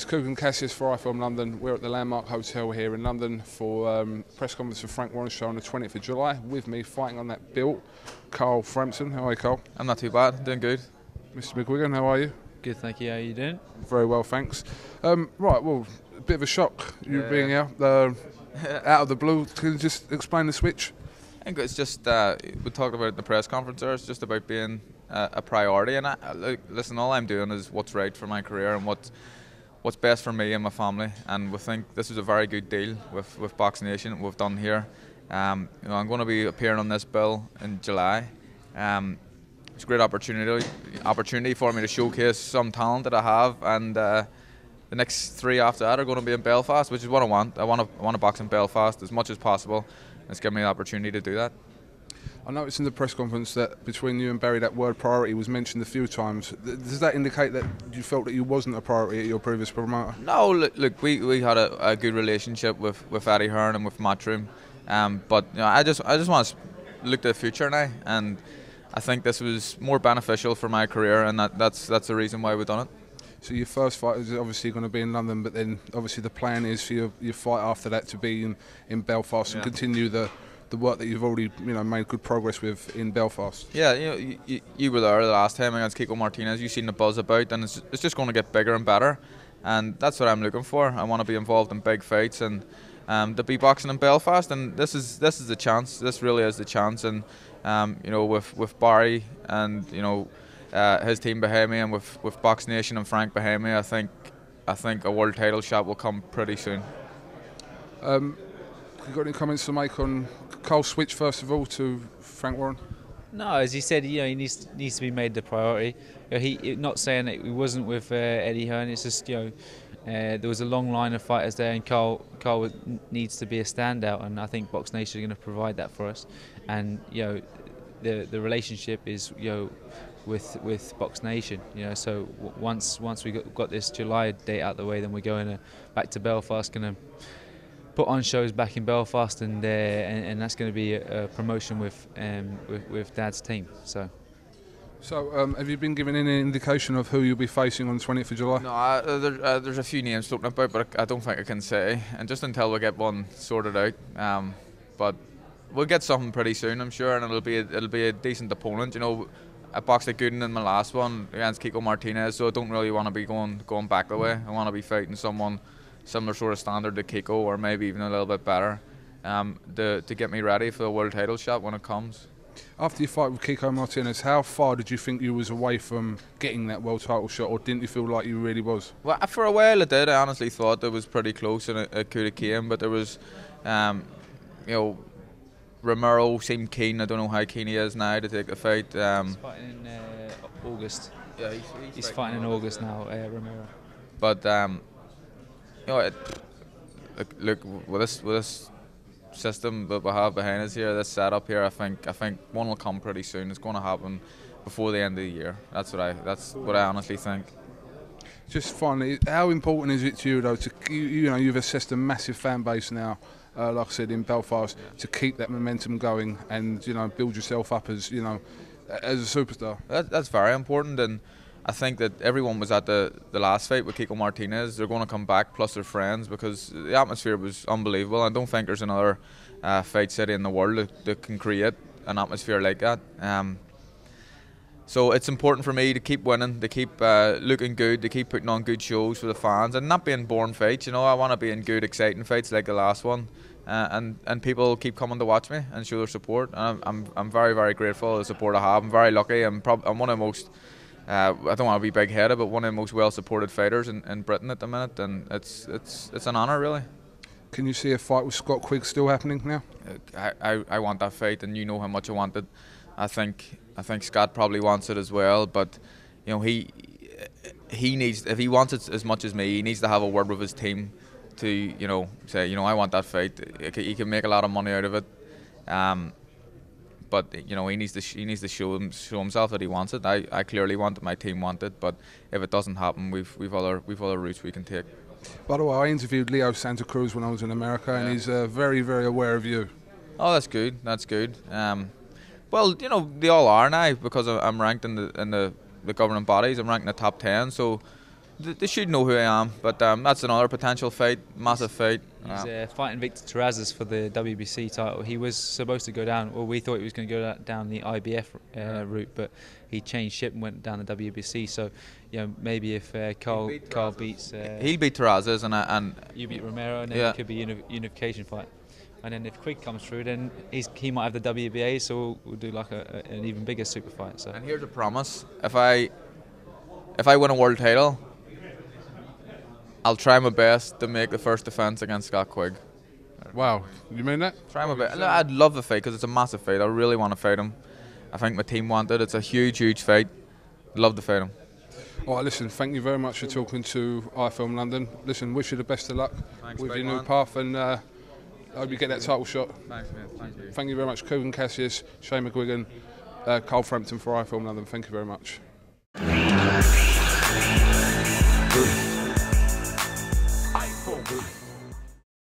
Quigg and Cassius Fry from London. We're at the Landmark Hotel here in London for press conference for Frank Warren's show on the 20th of July. With me, fighting on that belt, Carl Frampton. How are you, Carl? I'm not too bad, doing good. Mr. McGuigan, how are you? Good, thank you. How are you doing? Very well, thanks. Right, well, a bit of a shock, you being out of the blue. Can you just explain the switch? I think it's just, we talked about it in the press conference there, it's just about being a priority. And listen, all I'm doing is what's right for my career and what's best for me and my family. And we think this is a very good deal with Box Nation, what we've done here. I'm going to be appearing on this bill in July. It's a great opportunity for me to showcase some talent that I have, and the next three after that are going to be in Belfast, which is what I want. I want to box in Belfast as much as possible. It's given me the opportunity to do that. I noticed in the press conference that between you and Barry that word priority was mentioned a few times. Does that indicate that you felt that you wasn't a priority at your previous promoter? No, look, we had a good relationship with Eddie Hearn and with Matchroom, but I just want to look to the future now, and I think this was more beneficial for my career, and that's the reason why we've done it. So your first fight is obviously going to be in London, but then obviously the plan is for your fight after that to be in Belfast and continue the work that you've already made good progress with in Belfast. Yeah, you were there the last time against Kiko Martinez. You've seen the buzz about, and it's just going to get bigger and better, and that's what I'm looking for. I want to be involved in big fights and to be boxing in Belfast, and this is the chance. This really is the chance, and with Barry and his team behind me, and with Box Nation and Frank behind me, I think a world title shot will come pretty soon. You got any comments to make on Carl's switch first of all to Frank Warren? No, as he said, he needs to be made the priority. He not saying that he wasn't with Eddie Hearn. It's just there was a long line of fighters there, and Carl needs to be a standout, and I think Box Nation are going to provide that for us. And the relationship is with Box Nation. So once we got this July date out the way, then we're going back to Belfast, going to put on shows back in Belfast, and that's going to be a promotion with Dad's team. So have you been given any indication of who you'll be facing on the 20th of July? No, there's a few names floating about, but I don't think I can say, and just until we get one sorted out. But we'll get something pretty soon, I'm sure, and it'll be a decent opponent. I boxed a good one in my last one against Kiko Martinez, so I don't really want to be going back the way. I want to be fighting someone similar sort of standard to Kiko, or maybe even a little bit better, to get me ready for the world title shot when it comes. After your fight with Kiko Martinez, how far did you think you was away from getting that world title shot, or didn't you feel like you really was? Well, for a while I did. I honestly thought it was pretty close and it could have came, but there was, Romero seemed keen. I don't know how keen he is now to take the fight. He's fighting in August. Yeah, he's fighting in August now, Romero. But look, with this system that we have behind us here, this setup here, I think one will come pretty soon. It's going to happen before the end of the year. That's what I honestly think. Just finally, how important is it to you though you've assessed a massive fan base now, like I said, in Belfast, to keep that momentum going and build yourself up as as a superstar? That's very important, and I think that everyone was at the last fight with Kiko Martinez. They're going to come back, plus their friends, because the atmosphere was unbelievable. I don't think there's another fight city in the world that can create an atmosphere like that. So it's important for me to keep winning, to keep looking good, to keep putting on good shows for the fans, and not being boring fights. I want to be in good, exciting fights like the last one, and people keep coming to watch me and show their support. And I'm very, very grateful for the support I have. I'm very lucky. I'm one of the most, I don't want to be big-headed, but one of the most well-supported fighters in Britain at the minute, and it's an honour, really. Can you see a fight with Scott Quigg still happening now? I want that fight, and you know how much I want it. I think Scott probably wants it as well, but he needs, if he wants it as much as me, he needs to have a word with his team to say I want that fight. He can make a lot of money out of it, but he needs to show himself that he wants it. I clearly want it, my team want it, but if it doesn't happen, we've other routes we can take. By the way, I interviewed Leo Santa Cruz when I was in America, and he's very, very aware of you. Oh, that's good. That's good. Well, they all are now, because I'm ranked in the governing bodies. I'm ranked in the top 10, so they should know who I am, but that's another potential fight, massive fight. He's fighting Victor Terrazas for the WBC title. He was supposed to go down, well, we thought he was going to go down the IBF route, but he changed ship and went down the WBC. So, maybe if Carl beats, he'll beat Terrazas, and you beat Romero, and then it could be a unification fight. And then if Quigg comes through, then he might have the WBA, so we'll do like an even bigger super fight. So. And here's a promise: if I win a world title, I'll try my best to make the first defence against Scott Quigg. Wow, you mean that? Try my best. I'd love the fight because it's a massive fight. I really want to fight him. I think my team want it. It's a huge fight. I'd love to fight him. All right, listen, thank you very much for talking to iFilm London. Listen, wish you the best of luck with your new path, and I hope you get that title shot. Thanks, man. Thank you. Thank you very much, Quigg Cassius, Shane McGuigan, Carl Frampton for iFilm London. Thank you very much.